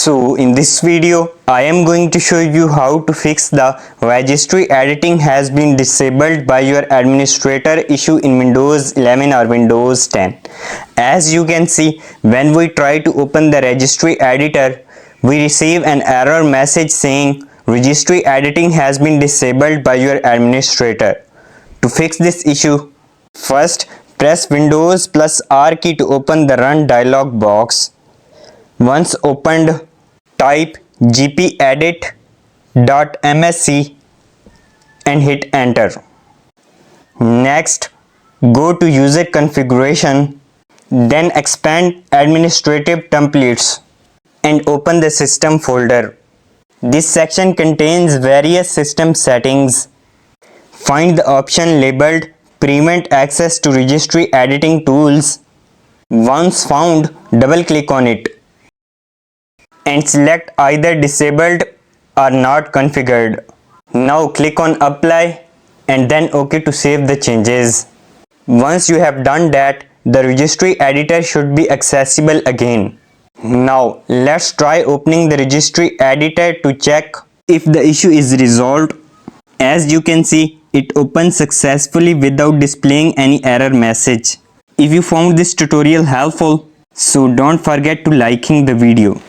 So in this video, I am going to show you how to fix the registry editing has been disabled by your administrator issue in Windows 11 or Windows 10. As you can see, when we try to open the registry editor, we receive an error message saying registry editing has been disabled by your administrator. To fix this issue, first press Windows plus R key to open the Run dialog box. Once opened, type gpedit.msc and hit enter. Next, go to user configuration, then expand administrative templates and open the system folder. This section contains various system settings. Find the option labeled prevent access to registry editing tools. Once found, double click on it and select either disabled or not configured. Now click on apply and then OK to save the changes. Once you have done that, the registry editor should be accessible again. Now let's try opening the registry editor to check if the issue is resolved. As you can see, it opens successfully without displaying any error message. If you found this tutorial helpful, so don't forget to liking the video.